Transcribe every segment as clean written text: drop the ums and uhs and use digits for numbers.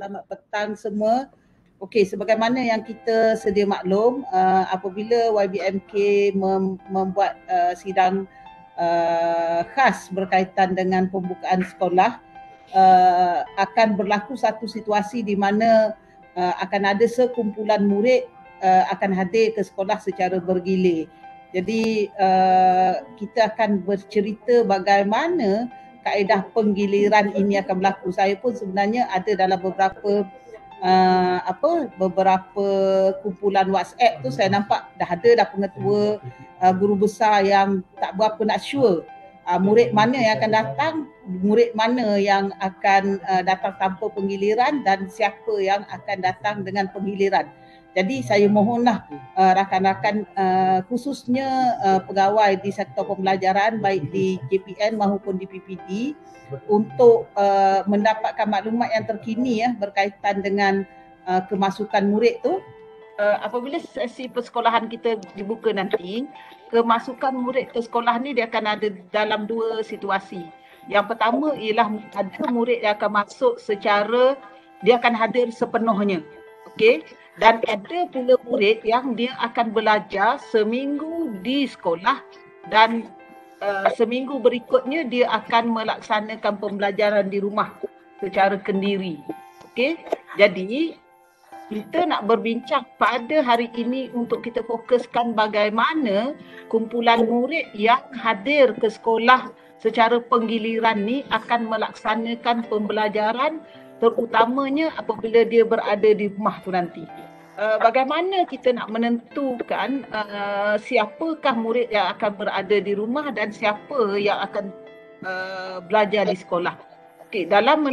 selamat petang semua. Okey, sebagaimana yang kita sedia maklum, apabila YBMK membuat sidang khas berkaitan dengan pembukaan sekolah, akan berlaku satu situasi di mana akan ada sekumpulan murid akan hadir ke sekolah secara bergilir. Jadi kita akan bercerita bagaimana kaedah penggiliran ini akan berlaku. Saya pun sebenarnya ada dalam beberapa kumpulan WhatsApp tu, saya nampak dah ada pengetua guru besar yang tak berapa nak sure murid mana yang akan datang, murid mana yang akan datang tanpa penggiliran dan siapa yang akan datang dengan penggiliran. Jadi saya mohonlah rakan-rakan khususnya pegawai di sektor pembelajaran baik di JPN maupun di PPD untuk mendapatkan maklumat yang terkini berkaitan dengan kemasukan murid tu. Apabila sesi persekolahan kita dibuka nanti, kemasukan murid ke sekolah ni dia akan ada dalam dua situasi. Yang pertama ialah ada murid yang akan masuk secara dia akan hadir sepenuhnya. Okey? Dan ada pula murid yang dia akan belajar seminggu di sekolah dan seminggu berikutnya dia akan melaksanakan pembelajaran di rumah secara kendiri. Okey? Jadi kita nak berbincang pada hari ini untuk kita fokuskan bagaimana kumpulan murid yang hadir ke sekolah secara penggiliran ni akan melaksanakan pembelajaran, terutamanya apabila dia berada di rumah tu nanti. Bagaimana kita nak menentukan siapakah murid yang akan berada di rumah dan siapa yang akan belajar di sekolah. Okay, dalam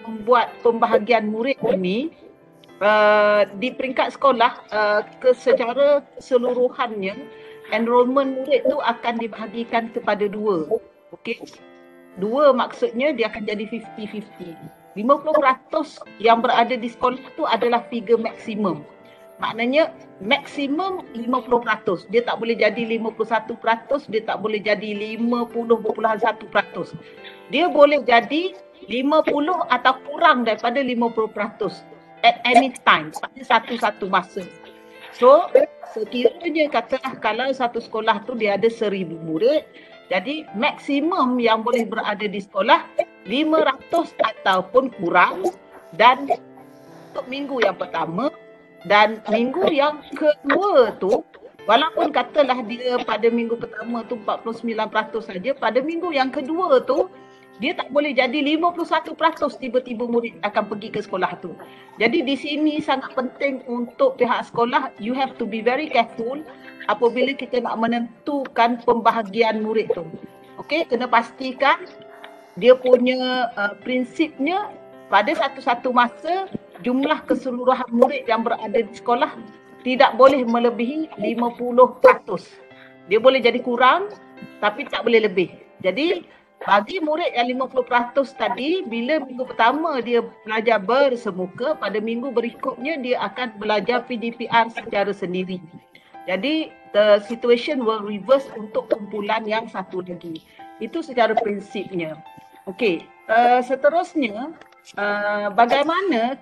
membuat pembahagian murid ini di peringkat sekolah secara keseluruhannya enrolment murid tu akan dibahagikan kepada dua. Okey. Dua maksudnya dia akan jadi 50-50. 50% yang berada di sekolah tu adalah figure maksimum. Maknanya maksimum 50%. Dia tak boleh jadi 51%, dia tak boleh jadi 50.1%. Dia boleh jadi 50 atau kurang daripada 50% at any time, pada satu-satu masa. So, sekiranya katalah kalau satu sekolah tu dia ada 1,000 murid, jadi maksimum yang boleh berada di sekolah 500 ataupun kurang, dan untuk minggu yang pertama dan minggu yang kedua tu, walaupun katalah dia pada minggu pertama tu 49% saja, pada minggu yang kedua tu dia tak boleh jadi 51% tiba-tiba murid akan pergi ke sekolah tu. Jadi di sini sangat penting untuk pihak sekolah, you have to be very careful apabila kita nak menentukan pembahagian murid tu. Okey, kena pastikan dia punya prinsipnya pada satu-satu masa jumlah keseluruhan murid yang berada di sekolah tidak boleh melebihi 50%. Dia boleh jadi kurang tapi tak boleh lebih. Jadi bagi murid yang 50% tadi, bila minggu pertama dia belajar bersemuka, pada minggu berikutnya dia akan belajar PDPR secara sendiri. Jadi the situation will reverse untuk kumpulan yang satu lagi. Itu secara prinsipnya. Okey, seterusnya bagaimana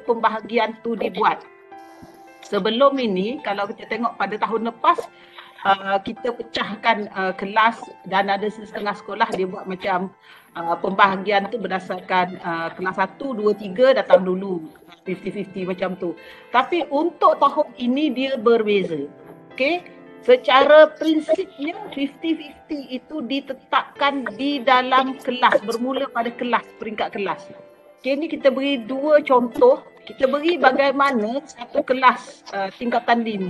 pembahagian tu dibuat? Sebelum ini kalau kita tengok pada tahun lepas, kita pecahkan kelas dan ada setengah sekolah dia buat macam pembahagian tu berdasarkan kelas 1, 2, 3 datang dulu 50-50 macam tu. Tapi untuk tahun ini dia berbeza. Okey, secara prinsipnya 50-50 itu ditetapkan di dalam kelas, bermula pada kelas, peringkat kelas. Okey, ni kita beri dua contoh. Kita beri bagaimana satu kelas tingkatan 5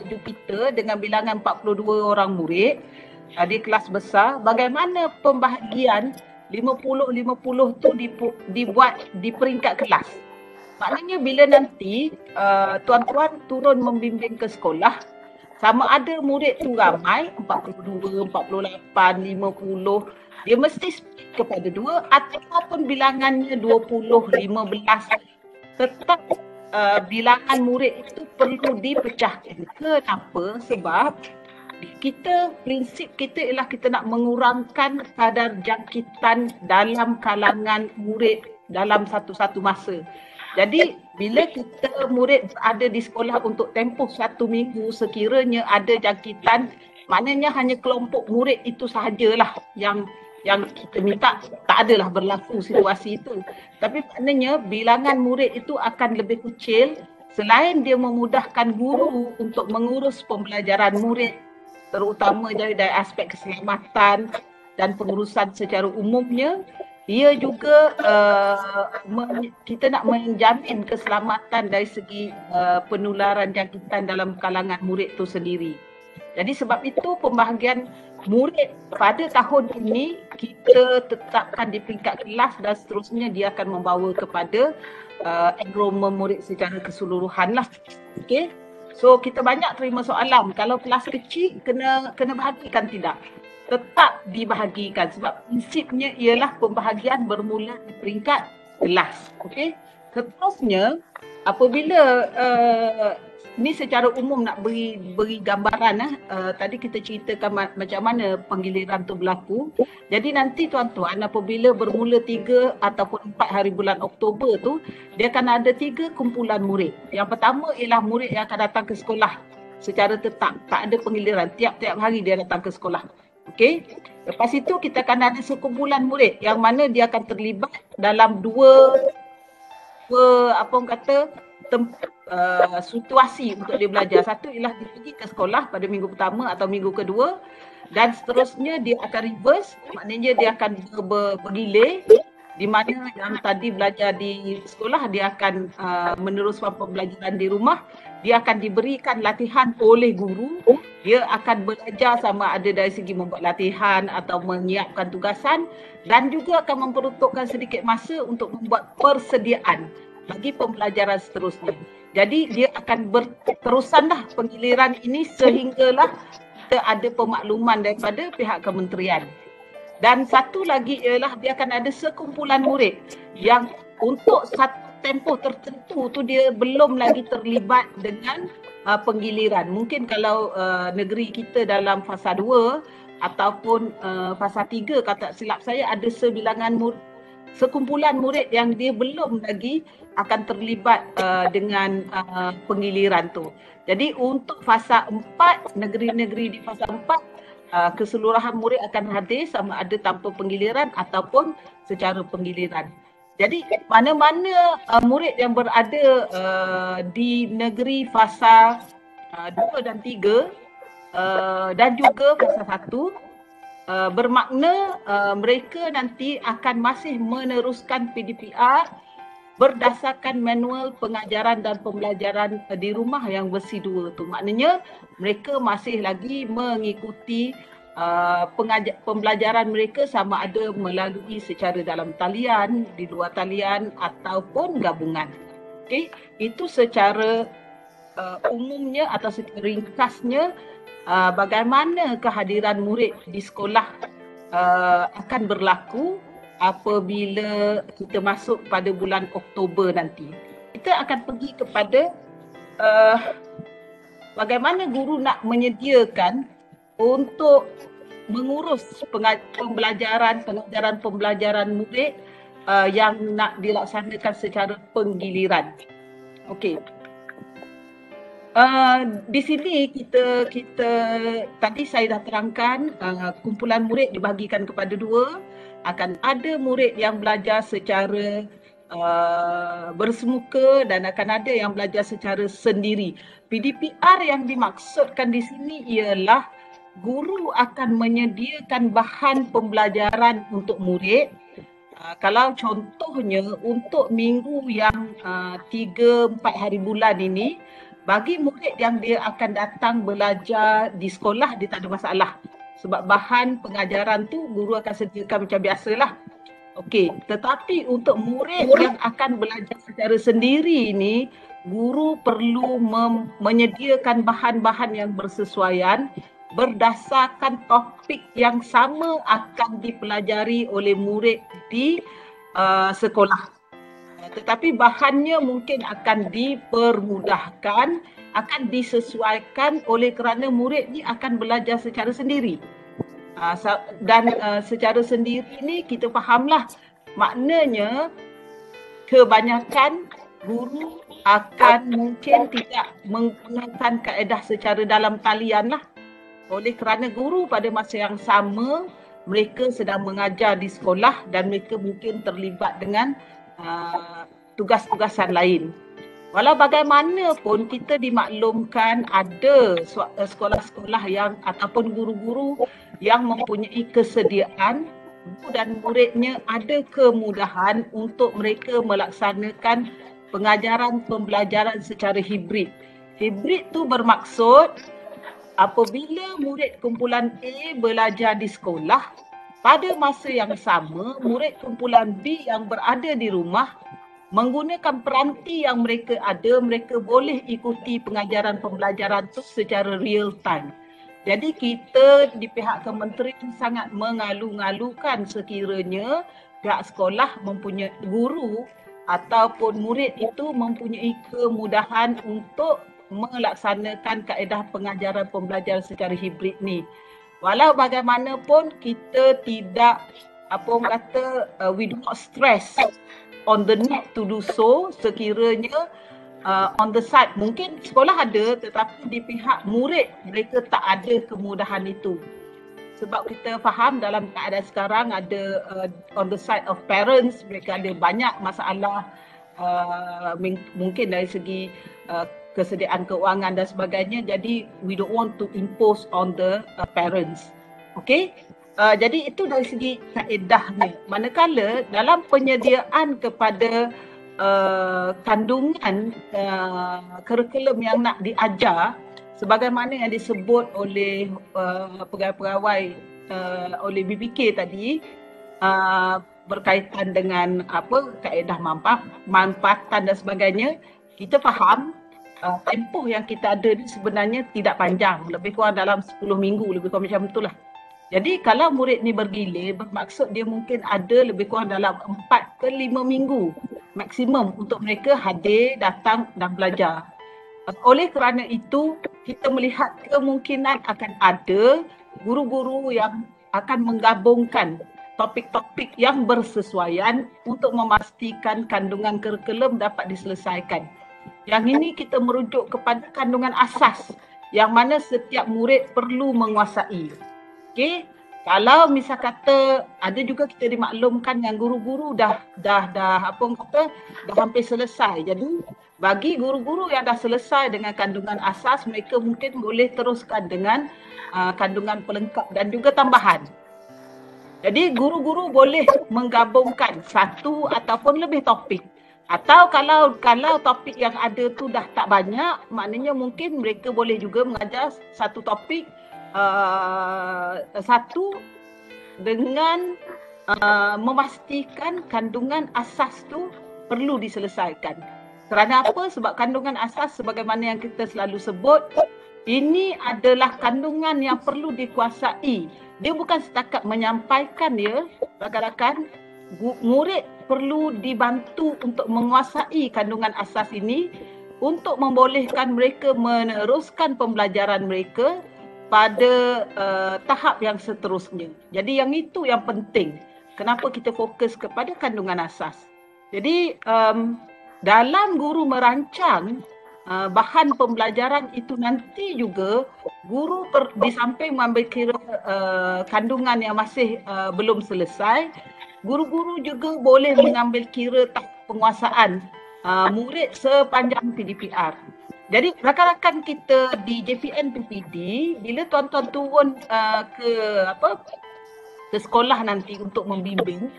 Jupiter dengan bilangan 42 orang murid, di kelas besar, bagaimana pembahagian 50-50 tu dibuat di peringkat kelas. Maknanya bila nanti tuan-tuan turun membimbing ke sekolah, sama ada murid tu ramai 42, 48, 50, dia mesti split kepada dua ataupun bilangannya 20, 15. Tetap bilangan murid itu perlu dipecahkan. Kenapa? Sebab prinsip kita ialah kita nak mengurangkan kadar jangkitan dalam kalangan murid dalam satu-satu masa. Jadi bila kita murid ada di sekolah untuk tempoh 1 minggu, sekiranya ada jangkitan, maknanya hanya kelompok murid itu sahajalah yang kita minta, tak adalah berlaku situasi itu. Tapi maknanya bilangan murid itu akan lebih kecil, selain dia memudahkan guru untuk mengurus pembelajaran murid, terutama dari aspek keselamatan dan pengurusan secara umumnya, ia juga kita nak menjamin keselamatan dari segi penularan jangkitan dalam kalangan murid itu sendiri. Jadi sebab itu pembahagian murid pada tahun ini kita tetapkan di peringkat kelas dan seterusnya dia akan membawa kepada enrollment murid secara keseluruhan lah. Okay. So kita banyak terima soalan, kalau kelas kecil kena bahagikan tidak? Tetap dibahagikan sebab prinsipnya ialah pembahagian bermula di peringkat kelas. Okey. Seterusnya apabila ni secara umum nak beri gambaran tadi kita ceritakan macam mana penggiliran tu berlaku. Jadi nanti tuan-tuan apabila bermula 3 ataupun 4 hari bulan Oktober tu, dia akan ada 3 kumpulan murid. Yang pertama ialah murid yang akan datang ke sekolah secara tetap, tak ada penggiliran, tiap-tiap hari dia datang ke sekolah. Okey. Lepas itu kita akan ada sekumpulan murid yang mana dia akan terlibat dalam dua situasi untuk dia belajar. Satu ialah dia pergi ke sekolah pada minggu pertama atau minggu kedua, dan seterusnya dia akan reverse, maknanya dia akan bergilir, di mana yang tadi belajar di sekolah dia akan meneruskan pembelajaran di rumah. Dia akan diberikan latihan oleh guru, dia akan belajar sama ada dari segi membuat latihan atau menyiapkan tugasan, dan juga akan memperuntukkan sedikit masa untuk membuat persediaan bagi pembelajaran seterusnya. Jadi dia akan berterusanlah penggiliran ini sehinggalah kita ada pemakluman daripada pihak kementerian. Dan satu lagi ialah dia akan ada sekumpulan murid yang untuk satu tempoh tertentu tu dia belum lagi terlibat dengan penggiliran. Mungkin kalau negeri kita dalam fasa 2 ataupun fasa 3 kata silap saya, ada sekumpulan murid yang dia belum lagi akan terlibat dengan penggiliran tu. Jadi untuk fasa 4, negeri-negeri di fasa 4, keseluruhan murid akan hadir sama ada tanpa penggiliran ataupun secara penggiliran. Jadi mana-mana murid yang berada di negeri fasa 2 dan 3 dan juga fasa 1, bermakna mereka nanti akan masih meneruskan PDPR berdasarkan manual pengajaran dan pembelajaran di rumah yang versi 2 tu. Maknanya mereka masih lagi mengikuti pembelajaran mereka sama ada melalui secara dalam talian, di luar talian ataupun gabungan. Okey, itu secara umumnya atau secara ringkasnya bagaimana kehadiran murid di sekolah akan berlaku apabila kita masuk pada bulan Oktober nanti. Kita akan pergi kepada bagaimana guru nak menyediakan untuk mengurus pembelajaran murid yang nak dilaksanakan secara penggiliran. Okey. Di sini kita tadi saya dah terangkan kumpulan murid dibahagikan kepada 2. Akan ada murid yang belajar secara bersemuka dan akan ada yang belajar secara sendiri. PDPR yang dimaksudkan di sini ialah guru akan menyediakan bahan pembelajaran untuk murid. Kalau contohnya untuk minggu yang 3-4 hari bulan ini, bagi murid yang dia akan datang belajar di sekolah, dia tak ada masalah. Sebab bahan pengajaran tu guru akan sediakan macam biasalah. Okey, tetapi untuk murid yang akan belajar secara sendiri ini, guru perlu menyediakan bahan-bahan yang bersesuaian berdasarkan topik yang sama akan dipelajari oleh murid di sekolah. Tetapi bahannya mungkin akan dipermudahkan, akan disesuaikan oleh kerana murid ni akan belajar secara sendiri. Dan secara sendiri ni kita fahamlah, maknanya kebanyakan guru akan mungkin tidak menggunakan kaedah secara dalam talian lah. Oleh kerana guru pada masa yang sama mereka sedang mengajar di sekolah dan mereka mungkin terlibat dengan tugas-tugasan lain. Walau bagaimanapun kita dimaklumkan ada sekolah-sekolah yang ataupun guru-guru yang mempunyai kesediaan guru dan muridnya ada kemudahan untuk mereka melaksanakan pengajaran pembelajaran secara hibrid. Hibrid tu bermaksud apabila murid kumpulan A belajar di sekolah, pada masa yang sama murid kumpulan B yang berada di rumah menggunakan peranti yang mereka ada, mereka boleh ikuti pengajaran pembelajaran itu secara real time. Jadi kita di pihak kementerian sangat mengalu-ngalukan sekiranya pihak sekolah mempunyai guru ataupun murid itu mempunyai kemudahan untuk melaksanakan kaedah pengajaran pembelajaran secara hibrid ni. Walau bagaimanapun kita tidak we do not stress on the need to do so sekiranya on the side mungkin sekolah ada tetapi di pihak murid mereka tak ada kemudahan itu. Sebab kita faham dalam keadaan sekarang ada on the side of parents mereka ada banyak masalah mungkin dari segi kesediaan keuangan dan sebagainya, jadi we don't want to impose on the parents. Okay? Jadi itu dari segi kaedahnya. Manakala dalam penyediaan kepada kandungan kurikulum yang nak diajar, sebagaimana yang disebut oleh pegawai-pegawai oleh BBK tadi, berkaitan dengan kaedah manfaatan dan sebagainya, kita faham tempoh yang kita ada ni sebenarnya tidak panjang, lebih kurang dalam 10 minggu, lebih kurang macam itulah. Jadi kalau murid ni bergilir, bermaksud dia mungkin ada lebih kurang dalam 4 ke 5 minggu maksimum untuk mereka hadir, datang dan belajar. Oleh kerana itu, kita melihat kemungkinan akan ada guru-guru yang akan menggabungkan topik-topik yang bersesuaian untuk memastikan kandungan kurikulum dapat diselesaikan. Yang ini kita merujuk kepada kandungan asas yang mana setiap murid perlu menguasai. Okey, kalau misal kata ada juga kita dimaklumkan yang guru-guru dah hampir selesai. Jadi bagi guru-guru yang dah selesai dengan kandungan asas, mereka mungkin boleh teruskan dengan kandungan pelengkap dan juga tambahan. Jadi guru-guru boleh menggabungkan satu ataupun lebih topik. Atau kalau topik yang ada tu dah tak banyak, maknanya mungkin mereka boleh juga mengajar satu topik satu dengan memastikan kandungan asas tu perlu diselesaikan. Kerana apa? Sebab kandungan asas sebagaimana yang kita selalu sebut, ini adalah kandungan yang perlu dikuasai. Dia bukan setakat menyampaikan dia, rakan-rakan, murid perlu dibantu untuk menguasai kandungan asas ini untuk membolehkan mereka meneruskan pembelajaran mereka pada tahap yang seterusnya. Jadi yang itu yang penting. Kenapa kita fokus kepada kandungan asas? Jadi dalam guru merancang bahan pembelajaran itu nanti juga guru di samping mengambil kira kandungan yang masih belum selesai, guru-guru juga boleh mengambil kira tahap penguasaan murid sepanjang PDPR. Jadi rakan-rakan kita di JPN PPD, bila tuan-tuan turun ke sekolah nanti untuk membimbing,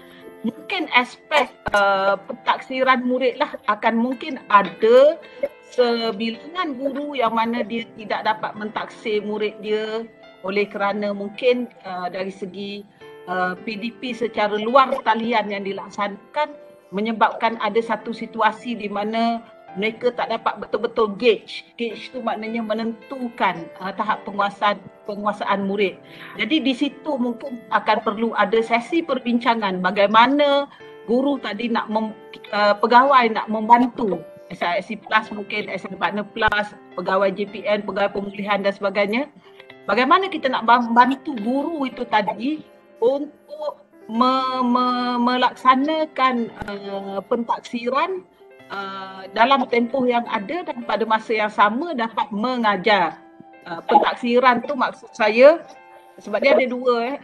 mungkin aspek pentaksiran murid lah akan mungkin ada sebilangan guru yang mana dia tidak dapat mentaksir murid dia oleh kerana mungkin dari segi PDP secara luar talian yang dilaksanakan menyebabkan ada satu situasi di mana mereka tak dapat betul-betul gauge. Gauge tu maknanya menentukan tahap penguasaan murid. Jadi di situ mungkin akan perlu ada sesi perbincangan bagaimana guru tadi nak pegawai nak membantu SIC Plus, mungkin SIC Partner Plus, pegawai JPN, pegawai pemulihan dan sebagainya. Bagaimana kita nak membantu guru itu tadi untuk melaksanakan pentaksiran dalam tempoh yang ada dan pada masa yang sama dapat mengajar. Pentaksiran tu maksud saya sebab dia ada dua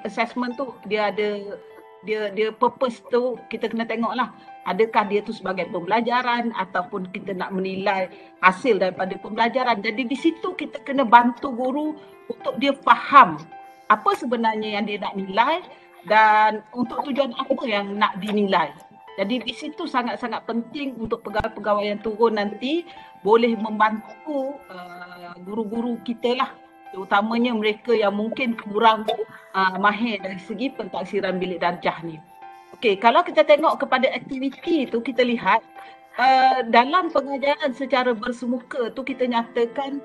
assessment tu dia ada dia purpose tu kita kena tengoklah, adakah dia tu sebagai pembelajaran ataupun kita nak menilai hasil daripada pembelajaran. Jadi di situ kita kena bantu guru untuk dia faham apa sebenarnya yang dia nak nilai dan untuk tujuan apa yang nak dinilai. Jadi di situ sangat-sangat penting untuk pegawai-pegawai yang turun nanti boleh membantu guru-guru kita lah, terutamanya mereka yang mungkin kurang mahir dari segi pentaksiran bilik darjah ni. Okey, kalau kita tengok kepada aktiviti tu, kita lihat dalam pengajaran secara bersemuka tu kita nyatakan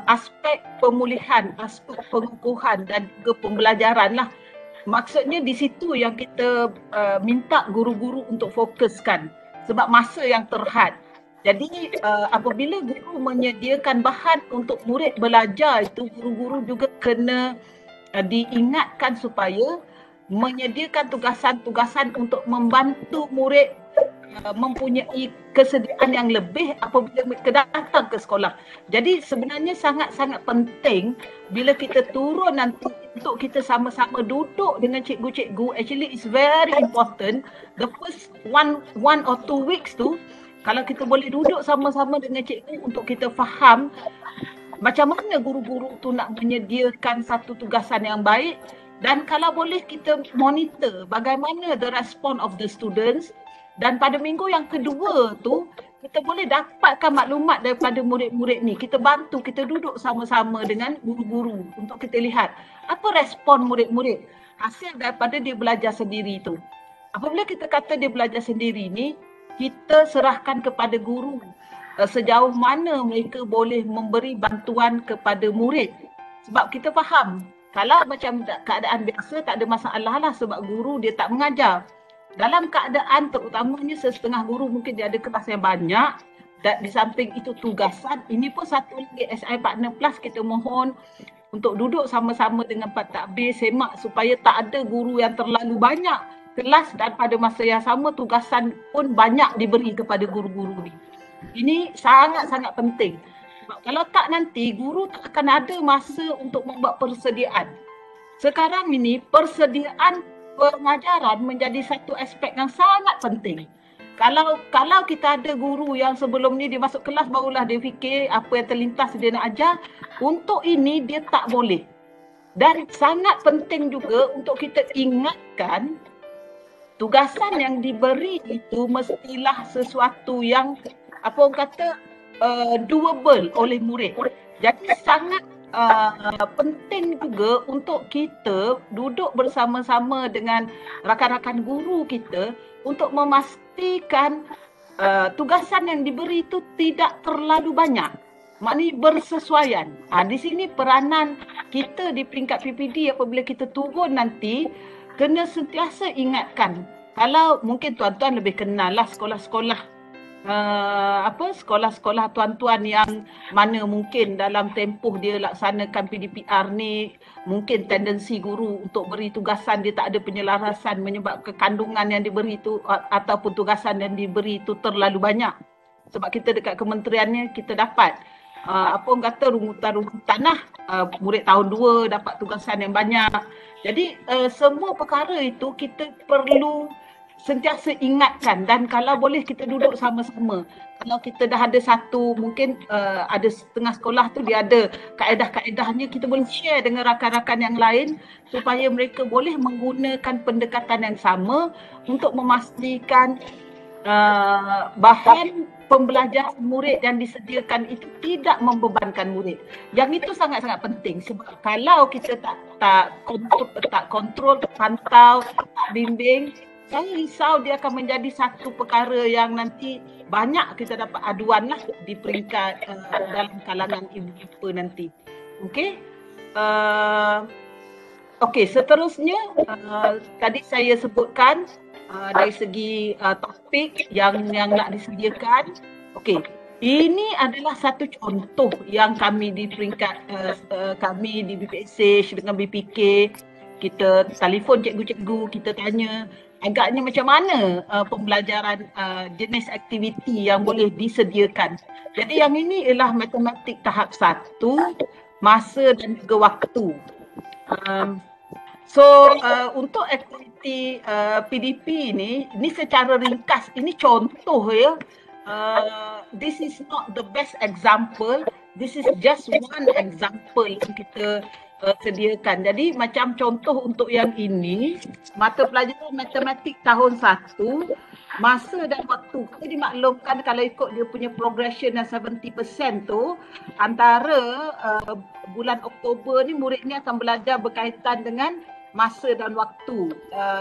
aspek pemulihan, aspek pengukuhan dan juga pembelajaran lah. Maksudnya di situ yang kita minta guru-guru untuk fokuskan sebab masa yang terhad. Jadi apabila guru menyediakan bahan untuk murid belajar itu, guru-guru juga kena diingatkan supaya menyediakan tugasan-tugasan untuk membantu murid mempunyai kesediaan yang lebih apabila mereka datang ke sekolah. Jadi sebenarnya sangat-sangat penting bila kita turun nanti untuk kita sama-sama duduk dengan cikgu-cikgu. Actually it's very important. The first one or 2 weeks tu, kalau kita boleh duduk sama-sama dengan cikgu untuk kita faham macam mana guru-guru tu nak menyediakan satu tugasan yang baik, dan kalau boleh kita monitor bagaimana the response of the students. Dan pada minggu yang kedua tu kita boleh dapatkan maklumat daripada murid-murid ni. Kita bantu, kita duduk sama-sama dengan guru-guru untuk kita lihat apa respon murid-murid hasil daripada dia belajar sendiri tu. Apabila kita kata dia belajar sendiri ni, kita serahkan kepada guru sejauh mana mereka boleh memberi bantuan kepada murid. Sebab kita faham kalau macam keadaan biasa tak ada masalah lah sebab guru dia tak mengajar. Dalam keadaan terutamanya setengah guru mungkin dia ada kelas yang banyak dan di samping itu tugasan, ini pun satu lagi SI Partner Plus kita mohon untuk duduk sama-sama dengan pentadbir semak supaya tak ada guru yang terlalu banyak kelas dan pada masa yang sama tugasan pun banyak diberi kepada guru-guru ni. Ini sangat-sangat penting. Sebab kalau tak nanti guru tak akan ada masa untuk membuat persediaan. Sekarang ini persediaan pengajaran menjadi satu aspek yang sangat penting. Kalau kita ada guru yang sebelum ni dia masuk kelas barulah dia fikir apa yang terlintas dia nak ajar, untuk ini dia tak boleh. Dan sangat penting juga untuk kita ingatkan tugasan yang diberi itu mestilah sesuatu yang apa orang kata doable oleh murid. Jadi sangat penting juga untuk kita duduk bersama-sama dengan rakan-rakan guru kita untuk memastikan tugasan yang diberi itu tidak terlalu banyak. Maknanya bersesuaian. Di sini peranan kita di peringkat PPD apabila kita turun nanti kena sentiasa ingatkan. Kalau mungkin tuan-tuan lebih kenal lah sekolah-sekolah sekolah-sekolah tuan-tuan yang mana mungkin dalam tempoh dia laksanakan PDPR ni mungkin tendensi guru untuk beri tugasan dia tak ada penyelarasan menyebabkan kandungan yang diberi itu ataupun tugasan yang diberi itu terlalu banyak. Sebab kita dekat kementeriannya kita dapat rungutan-rungutan lah, murid tahun 2 dapat tugasan yang banyak. Jadi semua perkara itu kita perlu sentiasa ingatkan dan kalau boleh kita duduk sama-sama. Kalau kita dah ada satu, mungkin ada setengah sekolah tu dia ada kaedah-kaedahnya, kita boleh share dengan rakan-rakan yang lain supaya mereka boleh menggunakan pendekatan yang sama untuk memastikan bahan pembelajaran murid yang disediakan itu tidak membebankan murid. Yang itu sangat-sangat penting sebab kalau kita tak kontrol, pantau, bimbing, saya risau dia akan menjadi satu perkara yang nanti banyak kita dapat aduan lah di peringkat dalam kalangan ibu bapa nanti. Okey. Okey, seterusnya tadi saya sebutkan dari segi topik yang nak disediakan. Okey, ini adalah satu contoh yang kami di peringkat kami di BPSH dengan BPK, kita telefon cikgu-cikgu, kita tanya agaknya macam mana pembelajaran jenis aktiviti yang boleh disediakan. Jadi yang ini ialah matematik tahap 1, masa dan juga waktu. Untuk aktiviti PDP ini secara ringkas, ini contoh ya. This is not the best example. This is just one example yang kita sediakan. Jadi macam contoh untuk yang ini, mata pelajaran matematik tahun 1, masa dan waktu. Kita dimaklumkan kalau ikut dia punya progression yang 70% tu, antara bulan Oktober ni murid ni akan belajar berkaitan dengan masa dan waktu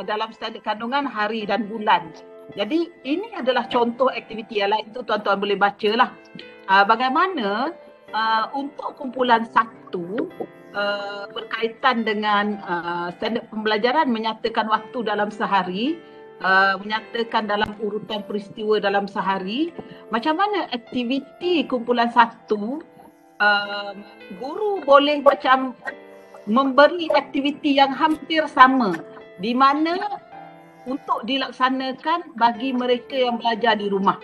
dalam standard kandungan hari dan bulan. Jadi ini adalah contoh aktiviti yang lain, tu tuan-tuan boleh baca lah. Bagaimana untuk kumpulan 1 berkaitan dengan standard pembelajaran menyatakan waktu dalam sehari, menyatakan dalam urutan peristiwa dalam sehari, macam mana aktiviti kumpulan 1 guru boleh macam memberi aktiviti yang hampir sama di mana untuk dilaksanakan bagi mereka yang belajar di rumah.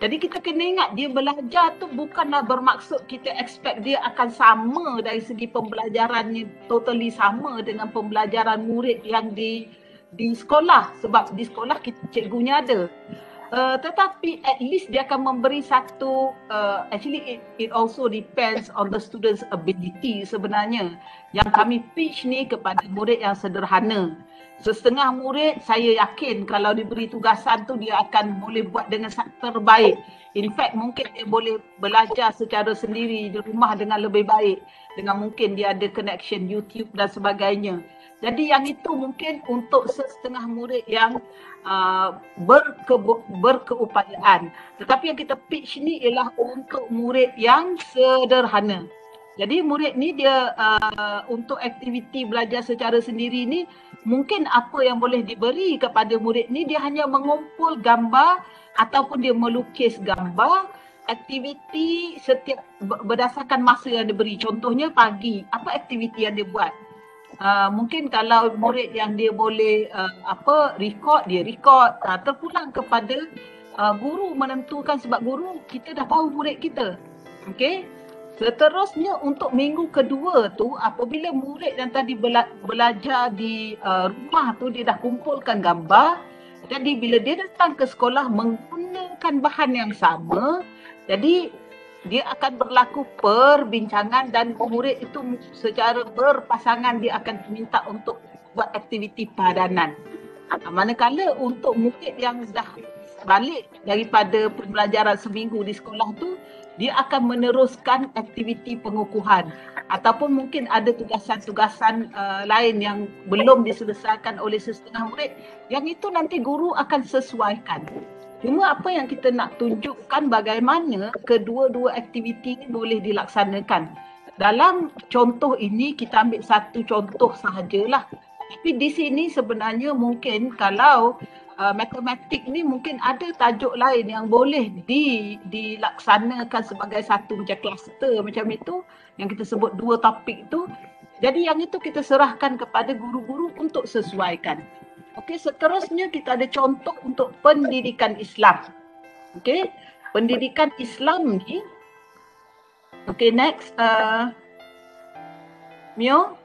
Jadi kita kena ingat dia belajar tu bukanlah bermaksud kita expect dia akan sama dari segi pembelajarannya totally sama dengan pembelajaran murid yang di sekolah, sebab di sekolah cikgunya ada. Tetapi at least dia akan memberi satu, actually it also depends on the student's ability sebenarnya. Yang kami pitch ni kepada murid yang sederhana. Setengah murid saya yakin kalau diberi tugasan tu dia akan boleh buat dengan terbaik. In fact mungkin dia boleh belajar secara sendiri di rumah dengan lebih baik. Dengan mungkin dia ada connection YouTube dan sebagainya. Jadi yang itu mungkin untuk setengah murid yang berkeupayaan. Tetapi yang kita pitch ni ialah untuk murid yang sederhana. Jadi murid ni dia untuk aktiviti belajar secara sendiri ni, mungkin apa yang boleh diberi kepada murid ni dia hanya mengumpul gambar ataupun dia melukis gambar. Aktiviti setiap berdasarkan masa yang diberi. Contohnya pagi, apa aktiviti yang dia buat? Mungkin kalau murid yang dia boleh record, dia record. Terpulang kepada guru menentukan, sebab guru kita dah tahu murid kita. Okey. Seterusnya untuk minggu kedua tu, apabila murid yang tadi belajar di rumah tu dia dah kumpulkan gambar, jadi bila dia datang ke sekolah menggunakan bahan yang sama, jadi dia akan berlaku perbincangan dan murid itu secara berpasangan dia akan diminta untuk buat aktiviti padanan. Manakala untuk murid yang dah balik daripada pembelajaran seminggu di sekolah tu, dia akan meneruskan aktiviti pengukuhan ataupun mungkin ada tugasan-tugasan lain yang belum diselesaikan oleh setengah murid, yang itu nanti guru akan sesuaikan. Cuma apa yang kita nak tunjukkan bagaimana kedua-dua aktiviti ini boleh dilaksanakan. Dalam contoh ini kita ambil satu contoh sahajalah. Tapi di sini sebenarnya mungkin kalau matematik ni mungkin ada tajuk lain yang boleh dilaksanakan sebagai satu macam kluster macam itu, yang kita sebut dua topik tu. Jadi yang itu kita serahkan kepada guru-guru untuk sesuaikan. Okey, seterusnya kita ada contoh untuk pendidikan Islam. Okey, pendidikan Islam ni. Okey, next. Mio.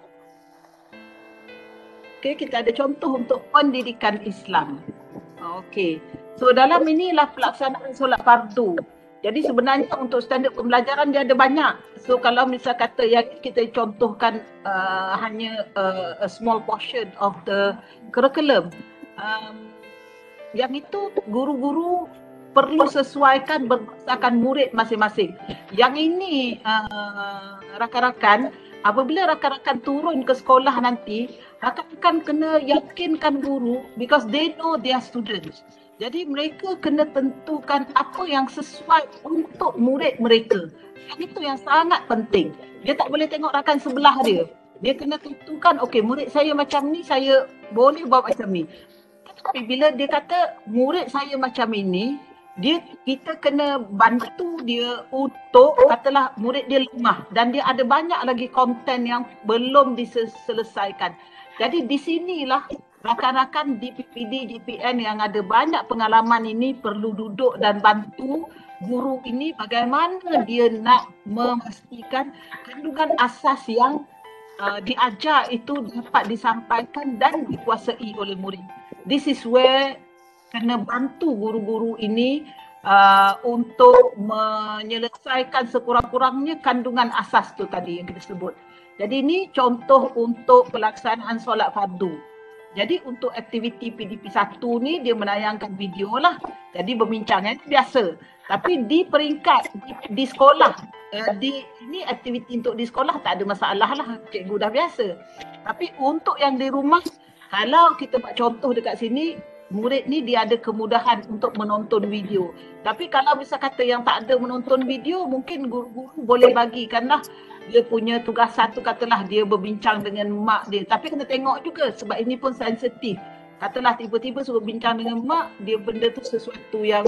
Okey, kita ada contoh untuk pendidikan Islam. Okey. So dalam inilah pelaksanaan solat fardu. Jadi sebenarnya untuk standard pembelajaran dia ada banyak. So kalau misal kata yang kita contohkan hanya a small portion of the curriculum, yang itu guru-guru perlu sesuaikan berdasarkan murid masing-masing. Yang ini rakan-rakan, apabila rakan-rakan turun ke sekolah nanti, rakan-rakan kena yakinkan guru because they know their students. Jadi mereka kena tentukan apa yang sesuai untuk murid mereka. Yang itu yang sangat penting. Dia tak boleh tengok rakan sebelah dia. Dia kena tentukan, okey murid saya macam ni, saya boleh buat macam ni. Tapi bila dia kata murid saya macam ini, kita kena bantu dia untuk katalah murid dia lemah dan dia ada banyak lagi konten yang belum diselesaikan. Jadi di sinilah rakan-rakan DPPD, DPN yang ada banyak pengalaman ini perlu duduk dan bantu guru ini bagaimana dia nak memastikan kandungan asas yang diajar itu dapat disampaikan dan dikuasai oleh murid. This is where kena bantu guru-guru ini untuk menyelesaikan sekurang-kurangnya kandungan asas tu tadi yang kita sebut. Jadi ini contoh untuk pelaksanaan solat fardu. Jadi untuk aktiviti PDP 1 ni dia menayangkan video lah. Jadi berbincang itu biasa. Tapi di peringkat di sekolah, ini aktiviti untuk di sekolah tak ada masalah lah. Cikgu dah biasa. Tapi untuk yang di rumah, kalau kita buat contoh dekat sini, murid ni dia ada kemudahan untuk menonton video. Tapi kalau bisa kata yang tak ada menonton video, mungkin guru-guru boleh bagikanlah dia punya tugas satu, katalah dia berbincang dengan mak dia. Tapi kena tengok juga sebab ini pun sensitif. Katalah tiba-tiba suruh bincang dengan mak, dia benda tu sesuatu yang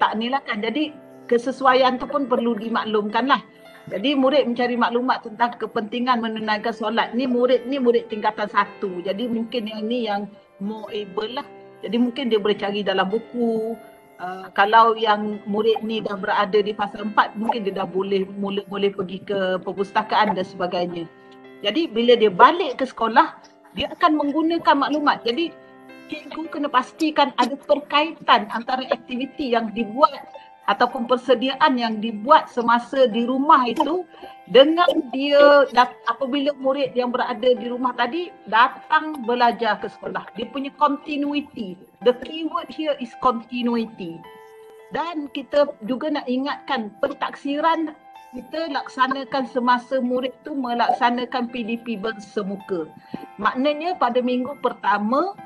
tak ni lah kan. Jadi kesesuaian tu pun perlu dimaklumkan lah. Jadi murid mencari maklumat tentang kepentingan menunaikan solat. Ni murid tingkatan 1. Jadi mungkin yang ni yang more able lah. Jadi mungkin dia boleh cari dalam buku. Kalau yang murid ni dah berada di fasa 4, mungkin dia dah boleh pergi ke perpustakaan dan sebagainya. Jadi bila dia balik ke sekolah, dia akan menggunakan maklumat. Jadi cikgu kena pastikan ada perkaitan antara aktiviti yang dibuat ataupun persediaan yang dibuat semasa di rumah itu dengan dia apabila murid yang berada di rumah tadi datang belajar ke sekolah. Dia punya continuity. The keyword here is continuity. Dan kita juga nak ingatkan pentaksiran kita laksanakan semasa murid tu melaksanakan PDP bersemuka. Maknanya pada minggu pertama,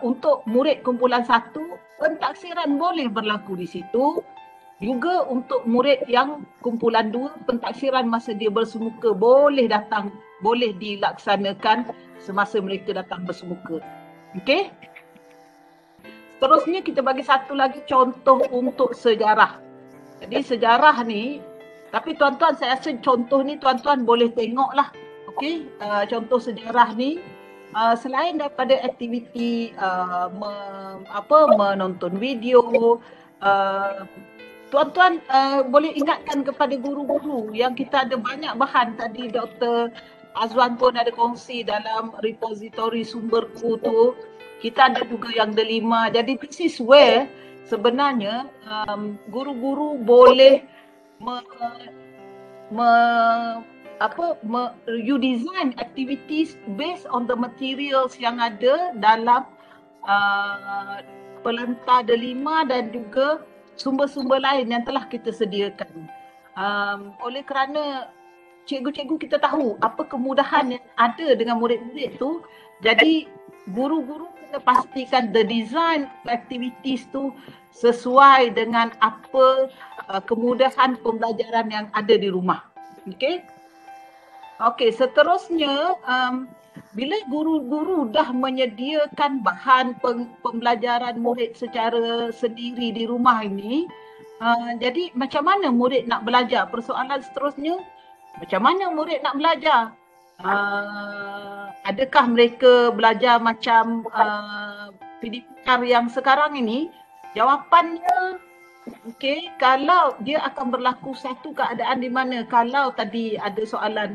untuk murid kumpulan 1, pentaksiran boleh berlaku di situ. Juga untuk murid yang kumpulan 2, pentaksiran masa dia bersemuka boleh dilaksanakan semasa mereka datang bersemuka. Okey? Seterusnya kita bagi satu lagi contoh untuk sejarah. Jadi sejarah ni, tapi tuan-tuan saya rasa contoh ni tuan-tuan boleh tengoklah. Okey? Contoh sejarah ni selain daripada aktiviti menonton video, tuan-tuan boleh ingatkan kepada guru-guru yang kita ada banyak bahan. Tadi Dr. Azwan pun ada kongsi dalam repository sumberku tu. Kita ada juga yang delima. Jadi this is where sebenarnya guru-guru boleh you design activities based on the materials yang ada dalam pelantar delima dan juga sumber-sumber lain yang telah kita sediakan. Oleh kerana cikgu-cikgu kita tahu apa kemudahan yang ada dengan murid-murid tu, jadi guru-guru kena pastikan the design activities tu sesuai dengan apa kemudahan pembelajaran yang ada di rumah. Okey? Okey, seterusnya bila guru-guru dah menyediakan bahan pembelajaran murid secara sendiri di rumah ini, jadi macam mana murid nak belajar? Persoalan seterusnya, macam mana murid nak belajar? Adakah mereka belajar macam PDPR yang sekarang ini? Jawapannya, okey, kalau dia akan berlaku satu keadaan di mana kalau tadi ada soalan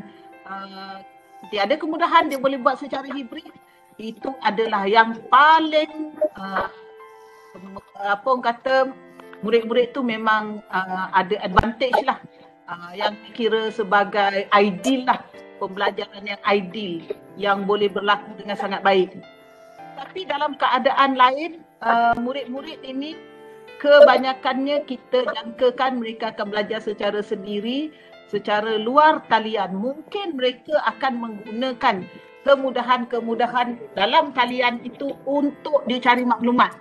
dia ada kemudahan dia boleh buat secara hibrid, itu adalah yang paling apa orang kata murid-murid tu memang ada advantage lah, yang kira sebagai ideal lah, pembelajaran yang ideal yang boleh berlaku dengan sangat baik. Tapi dalam keadaan lain, murid-murid ini kebanyakannya kita jangkakan mereka akan belajar secara sendiri, secara luar talian. Mungkin mereka akan menggunakan kemudahan-kemudahan dalam talian itu untuk dia cari maklumat.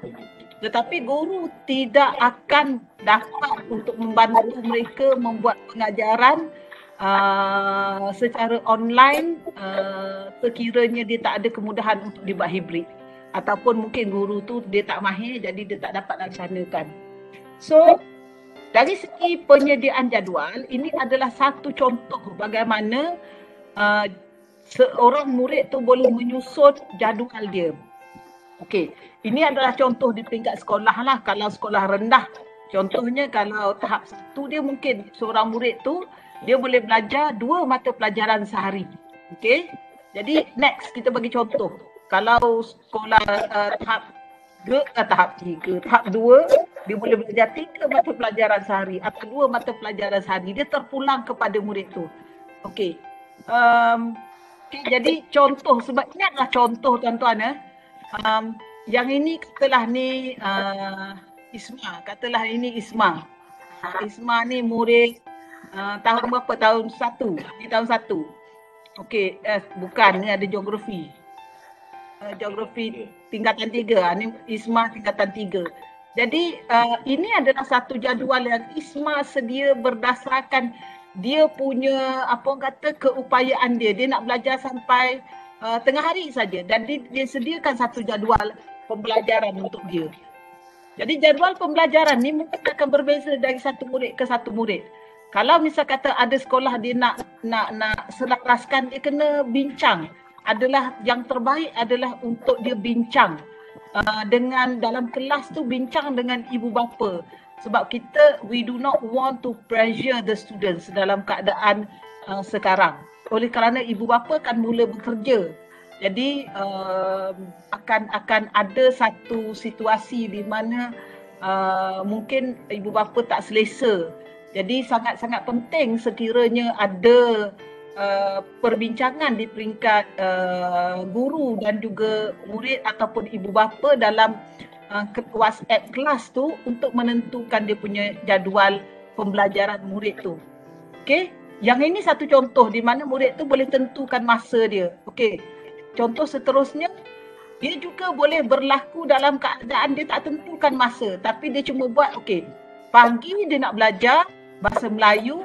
Tetapi guru tidak akan dapat untuk membantu mereka membuat pengajaran secara online sekiranya dia tak ada kemudahan untuk dibuat hibrid, ataupun mungkin guru tu dia tak mahir jadi dia tak dapat laksanakan. So dari segi penyediaan jadual, ini adalah satu contoh bagaimana seorang murid tu boleh menyusun jadual dia. Okey, ini adalah contoh di tingkat sekolah lah. Kalau sekolah rendah, contohnya kalau tahap 1 dia mungkin seorang murid tu dia boleh belajar 2 mata pelajaran sehari. Okey, jadi next kita bagi contoh. Kalau sekolah tahap 3, tahap 2 dia boleh belajar 3 mata pelajaran sehari atau 2 mata pelajaran sehari. Dia terpulang kepada murid tu. Okey. Okay, jadi contoh, sebab ini adalah contoh tuan-tuan. Yang ini katalah ni Isma, katalah ini Isma. Isma ni murid tahun berapa? Tahun 1. Ni tahun 1. Okey, bukan, ni ada geografi. Geografi tingkatan 3. Ni Isma tingkatan 3. Jadi ini adalah satu jadual yang Isma sedia berdasarkan dia punya keupayaan dia. Dia nak belajar sampai tengah hari saja dan dia sediakan satu jadual pembelajaran untuk dia. Jadi jadual pembelajaran ni mungkin akan berbeza dari satu murid ke satu murid. Kalau misal kata ada sekolah dia nak selaraskan, dia kena bincang. Yang terbaik adalah untuk dia bincang dengan dalam kelas tu, bincang dengan ibu bapa. Sebab kita, we do not want to pressure the students dalam keadaan sekarang. Oleh kerana ibu bapa kan mula bekerja. Jadi akan ada satu situasi di mana mungkin ibu bapa tak selesa. Jadi sangat-sangat penting sekiranya ada perbincangan di peringkat guru dan juga murid ataupun ibu bapa dalam WhatsApp kelas tu untuk menentukan dia punya jadual pembelajaran murid tu. Okey, yang ini satu contoh di mana murid tu boleh tentukan masa dia. Okey, contoh seterusnya, dia juga boleh berlaku dalam keadaan dia tak tentukan masa, tapi dia cuma buat okey, pagi dia nak belajar bahasa Melayu,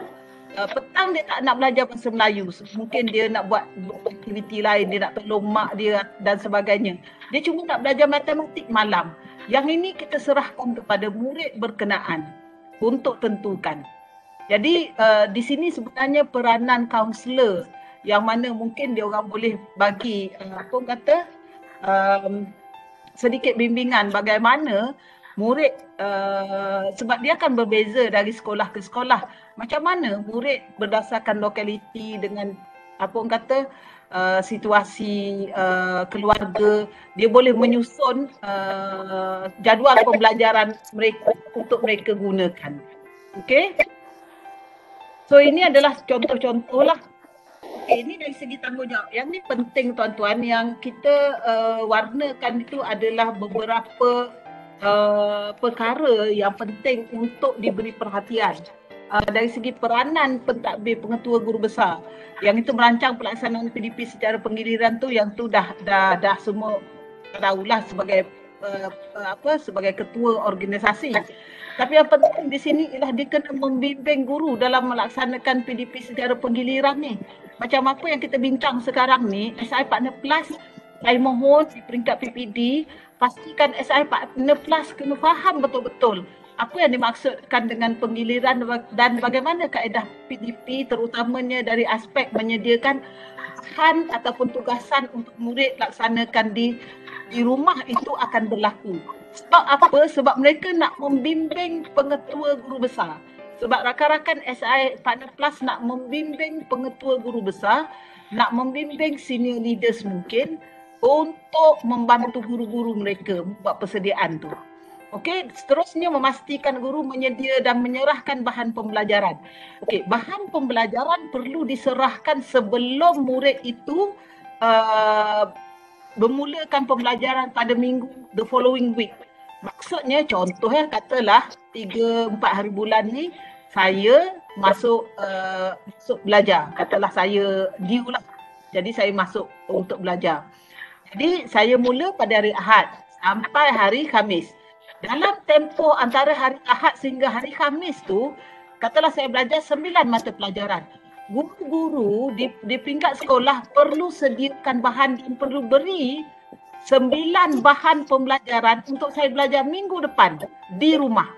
petang dia tak nak belajar bahasa Melayu, mungkin dia nak buat aktiviti lain, dia nak tolong mak dia dan sebagainya. Dia cuma nak belajar matematik malam. Yang ini kita serahkan kepada murid berkenaan untuk tentukan. Jadi di sini sebenarnya peranan kaunselor yang mana mungkin dia orang boleh bagi sedikit bimbingan bagaimana murid, sebab dia akan berbeza dari sekolah ke sekolah. Macam mana murid berdasarkan lokaliti dengan situasi keluarga, dia boleh menyusun jadual pembelajaran mereka untuk mereka gunakan. Okey. So ini adalah contoh-contoh lah. Okay, ini dari segi tanggungjawab. Yang ni penting tuan-tuan, yang kita warnakan itu adalah beberapa perkara yang penting untuk diberi perhatian. Dari segi peranan pentadbir pengetua guru besar yang itu merancang pelaksanaan PDP secara penggiliran tu, yang tu dah semua tahulah sebagai sebagai ketua organisasi. Tapi yang penting di sini ialah dia kena membimbing guru dalam melaksanakan PDP secara penggiliran ni. Macam apa yang kita bincang sekarang ni, SI Partner Plus, saya mohon di peringkat PPD pastikan SI Partner Plus kena faham betul-betul apa yang dimaksudkan dengan penggiliran dan bagaimana kaedah PDP, terutamanya dari aspek menyediakan bahan ataupun tugasan untuk murid laksanakan di rumah itu akan berlaku. Sebab apa? Sebab mereka nak membimbing pengetua guru besar. Sebab rakan-rakan SI Partner Plus nak membimbing pengetua guru besar, nak membimbing senior leaders mungkin untuk membantu guru-guru mereka buat persediaan tu. Okey, seterusnya memastikan guru menyedia dan menyerahkan bahan pembelajaran. Okey, bahan pembelajaran perlu diserahkan sebelum murid itu bermulakan pembelajaran pada minggu the following week. Maksudnya contoh katalah 3-4 hari bulan ni saya masuk belajar. Katalah saya due lah. Jadi saya masuk untuk belajar. Jadi saya mula pada hari Ahad sampai hari Khamis. Dalam tempoh antara hari Ahad sehingga hari Khamis tu, katalah saya belajar 9 mata pelajaran. guru-guru di peringkat sekolah perlu sediakan bahan dan perlu beri 9 bahan pembelajaran untuk saya belajar minggu depan di rumah.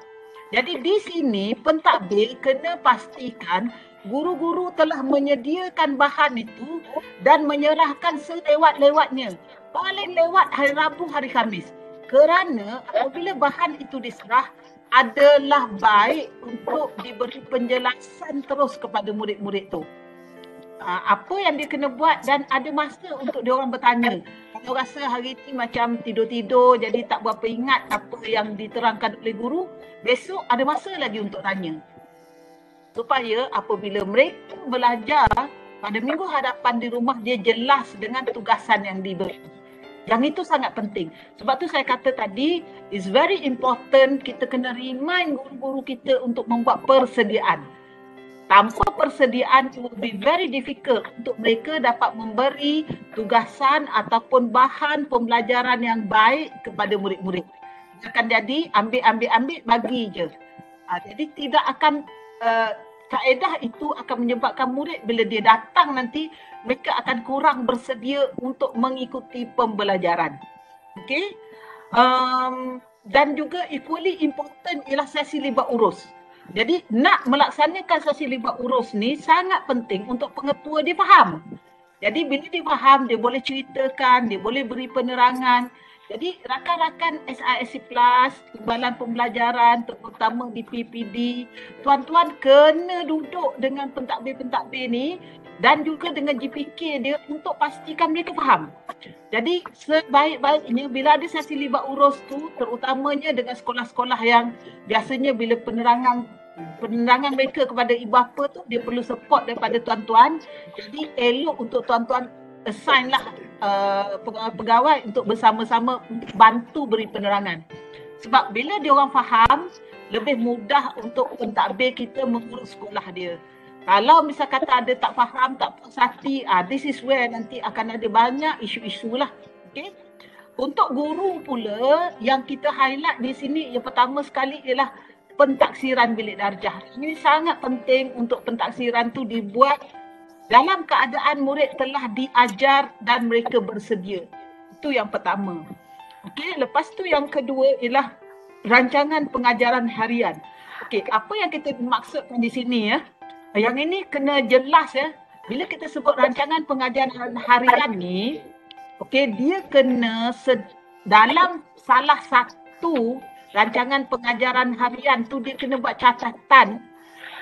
Jadi di sini pentadbir kena pastikan guru-guru telah menyediakan bahan itu dan menyerahkan selewat-lewatnya. Paling lewat hari Rabu, hari Khamis. Kerana apabila bahan itu diserah, adalah baik untuk diberi penjelasan terus kepada murid-murid tu. Apa yang dia kena buat dan ada masa untuk dia orang bertanya. Kalau rasa hari ini macam tidur-tidur jadi tak berapa ingat apa yang diterangkan oleh guru, besok ada masa lagi untuk tanya. Supaya apabila mereka belajar pada minggu hadapan di rumah, dia jelas dengan tugasan yang diberi. Yang itu sangat penting. Sebab tu saya kata tadi, it's very important kita kena remind guru-guru kita untuk membuat persediaan. Tanpa persediaan, it will be very difficult untuk mereka dapat memberi tugasan ataupun bahan pembelajaran yang baik kepada murid-murid. Akan jadi ambil, bagi je. Jadi tidak akan, kaedah itu akan menyebabkan murid bila dia datang nanti, mereka akan kurang bersedia untuk mengikuti pembelajaran. Okay? Dan juga equally important ialah sesi libat urus. Jadi nak melaksanakan sesi libat urus ni sangat penting untuk pengetua dia faham. Jadi bila dia faham, dia boleh ceritakan, dia boleh beri penerangan. Jadi rakan-rakan SISC Plus, Timbalan Pembelajaran terutama di PPD, tuan-tuan kena duduk dengan pentadbir-pentadbir ni dan juga dengan GPK dia untuk pastikan mereka faham. Jadi sebaik-baiknya bila ada sesi libat urus tu, terutamanya dengan sekolah-sekolah yang biasanya bila penerangan mereka kepada ibu bapa tu, dia perlu support daripada tuan-tuan. Jadi elok untuk tuan-tuan assign lah pegawai untuk bersama-sama bantu beri penerangan. Sebab bila dia orang faham, lebih mudah untuk pentadbir kita mengurus sekolah dia. Kalau misal kata ada tak faham, tak puas hati, this is where nanti akan ada banyak isu-isu lah. Okay? Untuk guru pula, yang kita highlight di sini, yang pertama sekali ialah pentaksiran bilik darjah. Ini sangat penting untuk pentaksiran tu dibuat dalam keadaan murid telah diajar dan mereka bersedia. Itu yang pertama. Okay, lepas tu yang kedua ialah rancangan pengajaran harian. Okay, apa yang kita maksudkan di sini ya? Yang ini kena jelas ya. Bila kita sebut rancangan pengajaran harian ni, okay, dia kena dalam salah satu rancangan pengajaran harian tu dia kena buat catatan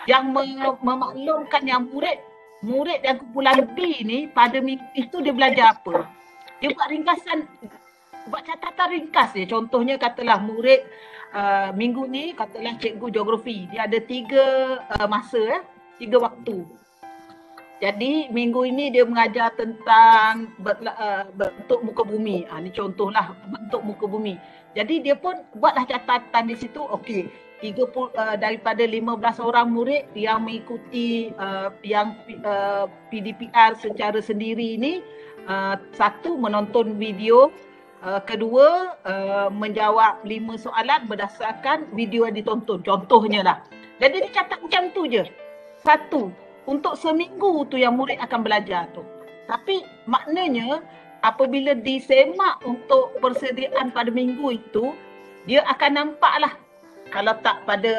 yang memaklumkan yang murid dan kumpulan B ni pada minggu itu dia belajar apa. Dia buat ringkasan, buat catatan ringkas dia. Contohnya katalah murid minggu ni katalah cikgu geografi. Dia ada 3 masa 3 waktu. Jadi minggu ini dia mengajar tentang bentuk muka bumi. Ini contohlah bentuk muka bumi. Jadi dia pun buatlah catatan di situ. Okey, 30 daripada 15 orang murid yang mengikuti yang PDPR secara sendiri ini, satu menonton video, kedua menjawab 5 soalan berdasarkan video yang ditonton. Contohnya lah. Jadi dia catat macam tu je. Satu, untuk seminggu tu yang murid akan belajar tu. Tapi maknanya apabila disemak untuk persediaan pada minggu itu, dia akan nampaklah. Kalau tak pada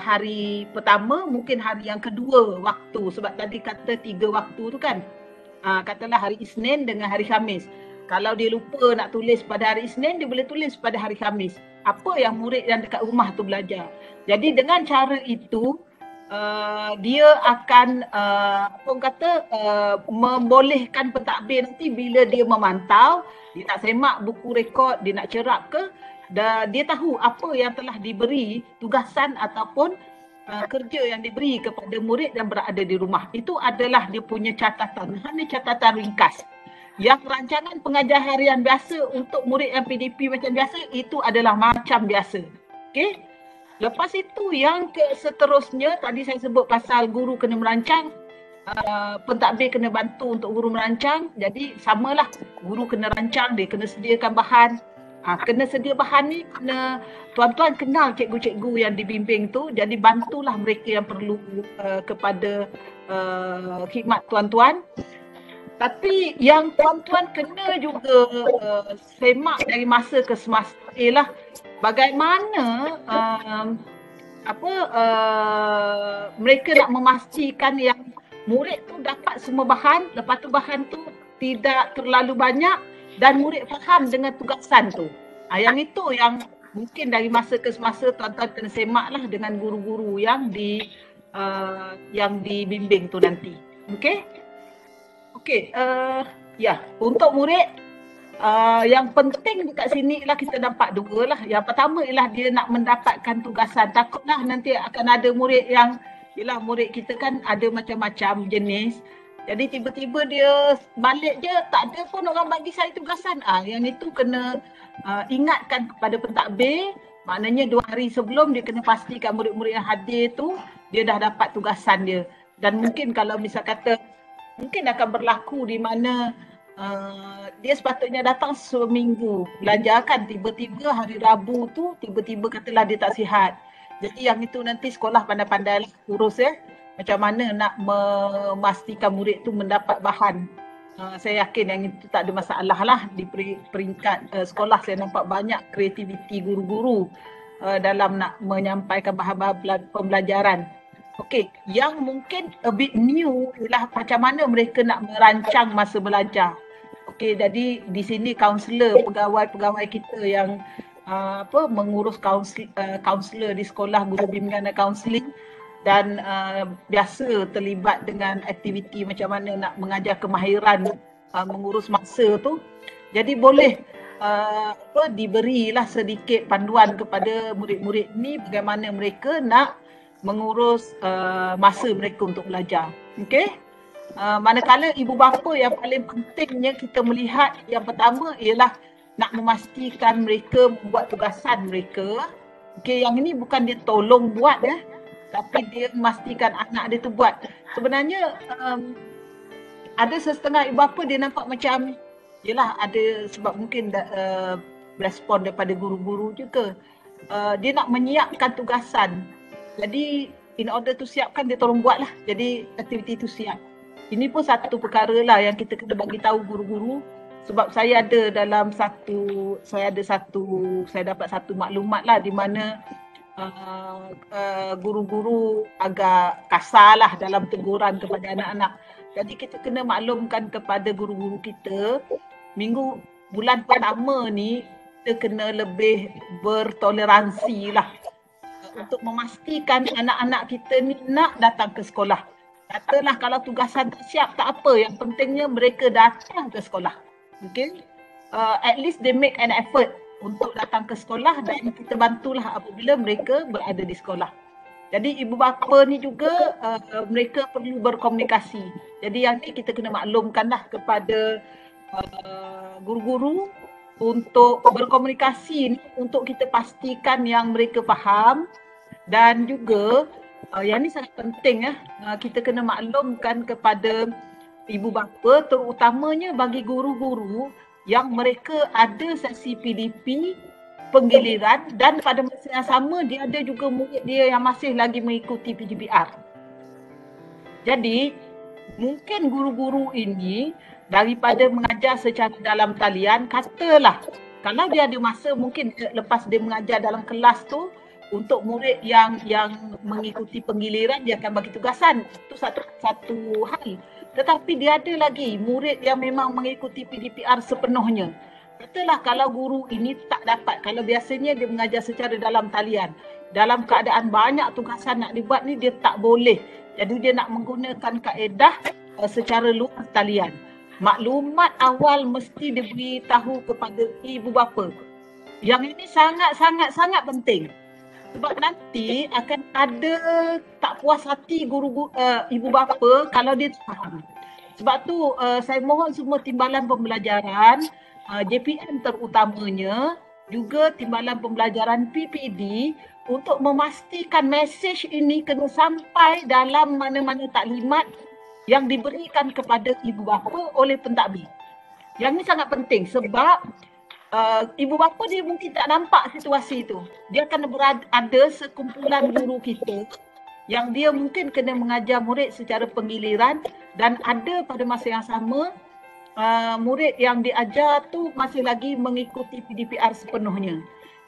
hari pertama, mungkin hari yang kedua waktu. Sebab tadi kata 3 waktu tu kan. Katalah hari Isnin dengan hari Khamis. Kalau dia lupa nak tulis pada hari Isnin, dia boleh tulis pada hari Khamis. Apa yang murid yang dekat rumah tu belajar. Jadi dengan cara itu, dia akan membolehkan pentadbir nanti bila dia memantau, dia nak semak buku rekod, dia nak cerap ke, dia tahu apa yang telah diberi tugasan ataupun kerja yang diberi kepada murid yang berada di rumah. Itu adalah dia punya catatan. Hanya catatan ringkas. Yang rancangan pengajar harian biasa untuk murid yang PDP macam biasa, itu adalah macam biasa. Okey? Lepas itu yang seterusnya, tadi saya sebut pasal guru kena merancang, pentadbir kena bantu untuk guru merancang. Jadi samalah, guru kena rancang, dia kena sediakan bahan. Kena sedia bahan ni, kena tuan-tuan kenal cikgu-cikgu yang dibimbing tu, jadi bantulah mereka yang perlu kepada khidmat tuan-tuan. Tapi yang tuan-tuan kena juga semak dari masa ke semasa ialah bagaimana mereka nak memastikan yang murid tu dapat semua bahan, lepas tu bahan tu tidak terlalu banyak dan murid faham dengan tugasan tu. Yang itu yang mungkin dari masa ke semasa tuan-tuan kena semaklah dengan guru-guru yang dibimbing tu nanti. Okey? Okey, ya, untuk murid yang penting dekat sini ialah kita nampak dua lah. Yang pertama ialah dia nak mendapatkan tugasan. Takutlah nanti akan ada murid yang, ialah murid kita kan ada macam-macam jenis. Jadi tiba-tiba dia balik je, tak ada pun orang bagi saya tugasan. Yang itu kena ingatkan kepada pentadbir. Maknanya 2 hari sebelum dia kena pastikan murid-murid yang hadir tu, dia dah dapat tugasan dia. Dan mungkin kalau misal kata, mungkin akan berlaku di mana dia sepatutnya datang seminggu belajar kan, tiba-tiba hari Rabu tu tiba-tiba katalah dia tak sihat. Jadi yang itu nanti sekolah pandai-pandai lah urus ya, macam mana nak memastikan murid tu mendapat bahan. Saya yakin yang itu tak ada masalah lah. Di peringkat sekolah saya nampak banyak kreativiti guru-guru dalam nak menyampaikan bahan-bahan pembelajaran. Okey, yang mungkin a bit new ialah macam mana mereka nak merancang masa belajar. Okey, jadi di sini kaunselor, pegawai-pegawai kita yang mengurus kaunselor di sekolah, guru bimbingan dan kaunseling, dan biasa terlibat dengan aktiviti macam mana nak mengajar kemahiran mengurus masa tu. Jadi boleh diberilah sedikit panduan kepada murid-murid ni bagaimana mereka nak mengurus masa mereka untuk belajar. Okey? Manakala ibu bapa yang paling pentingnya kita melihat yang pertama ialah nak memastikan mereka membuat tugasan mereka. Okey, yang ini bukan dia tolong buat tapi dia memastikan anak dia tu buat. Sebenarnya ada setengah ibu bapa dia nampak macam yelah ada sebab mungkin respon daripada guru-guru juga. Dia nak menyiapkan tugasan. Jadi in order to siapkan dia tolong buat lah. Jadi aktiviti itu siap. Ini pun satu perkara lah yang kita kena bagi tahu guru-guru. Sebab saya dapat satu maklumat lah di mana guru-guru agak kasar lah dalam teguran kepada anak-anak. Jadi kita kena maklumkan kepada guru-guru kita, bulan pertama ni kita kena lebih bertoleransi lah untuk memastikan anak-anak kita ni nak datang ke sekolah. Katalah kalau tugasan tak siap, tak apa. Yang pentingnya mereka datang ke sekolah. Okay? At least they make an effort untuk datang ke sekolah dan kita bantulah apabila mereka berada di sekolah. Jadi ibu bapa ni juga mereka perlu berkomunikasi. Jadi yang ni kita kena maklumkanlah kepada guru-guru untuk berkomunikasi ni untuk kita pastikan yang mereka faham. Dan juga yang ni sangat penting kita kena maklumkan kepada ibu bapa terutamanya bagi guru-guru yang mereka ada sesi PDP penggiliran dan pada masa yang sama dia ada juga murid dia yang masih lagi mengikuti PGPR. Jadi mungkin guru-guru ini daripada mengajar secara dalam talian, katalah kalau dia ada masa mungkin lepas dia mengajar dalam kelas tu untuk murid yang mengikuti penggiliran dia akan bagi tugasan. Itu satu hal. Tetapi dia ada lagi murid yang memang mengikuti PDPR sepenuhnya. Katalah kalau guru ini tak dapat, kalau biasanya dia mengajar secara dalam talian, dalam keadaan banyak tugasan nak dibuat ni dia tak boleh. Jadi dia nak menggunakan kaedah secara luar talian. Maklumat awal mesti diberitahu kepada ibu bapa. Yang ini sangat penting. Sebab nanti akan ada tak puas hati ibu bapa kalau dia tak faham. Sebab tu saya mohon semua timbalan pembelajaran, JPM terutamanya, juga timbalan pembelajaran PPD untuk memastikan mesej ini kena sampai dalam mana-mana taklimat yang diberikan kepada ibu bapa oleh pentadbir. Yang ini sangat penting sebab ibu bapa dia mungkin tak nampak situasi itu. Dia akan ada sekumpulan guru kita yang dia mungkin kena mengajar murid secara penggiliran, dan ada pada masa yang sama murid yang diajar tu masih lagi mengikuti PDPR sepenuhnya.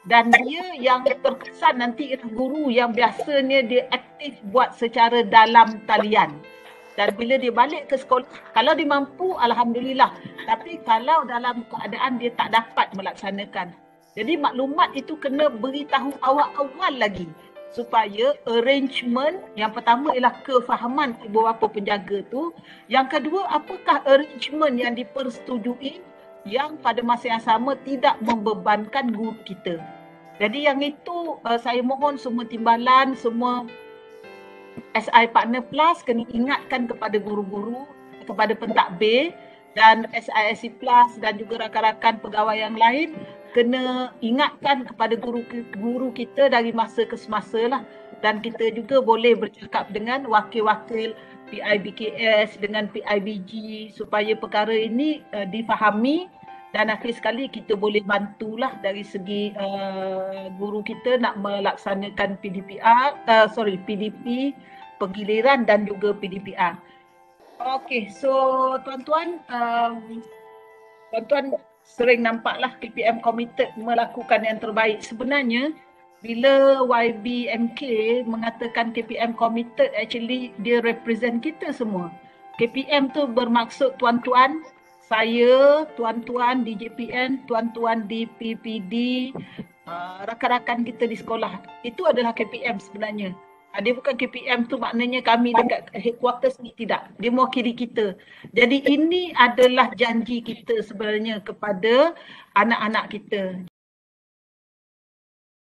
Dan dia yang terkesan nanti ialah guru yang biasanya dia aktif buat secara dalam talian. Dan bila dia balik ke sekolah, kalau dia mampu, alhamdulillah. Tapi kalau dalam keadaan dia tak dapat melaksanakan, jadi maklumat itu kena beritahu awal-awal lagi, supaya arrangement, yang pertama ialah kefahaman ibu bapa penjaga tu, yang kedua apakah arrangement yang dipersetujui yang pada masa yang sama tidak membebankan guru kita. Jadi yang itu saya mohon semua timbalan, semua SI Partner Plus kena ingatkan kepada guru-guru, kepada pentadbir, dan SISC Plus dan juga rakan-rakan pegawai yang lain kena ingatkan kepada guru kita dari masa ke semasa lah. Dan kita juga boleh bercakap dengan wakil-wakil PIBKS dengan PIBG supaya perkara ini difahami, dan akhir sekali kita boleh bantulah dari segi guru kita nak melaksanakan PDP penggiliran dan juga PDPR. Okey, so tuan-tuan, tuan-tuan sering nampaklah KPM committed melakukan yang terbaik. Sebenarnya bila YBMK mengatakan KPM committed, actually dia represent kita semua. KPM tu bermaksud tuan-tuan, saya, tuan-tuan di JPN, tuan-tuan di PPD, rakan-rakan kita di sekolah. Itu adalah KPM sebenarnya. Dia bukan KPM tu maknanya kami dekat headquarters ni, tidak. Dia mewakili kita. Jadi ini adalah janji kita sebenarnya kepada anak-anak kita.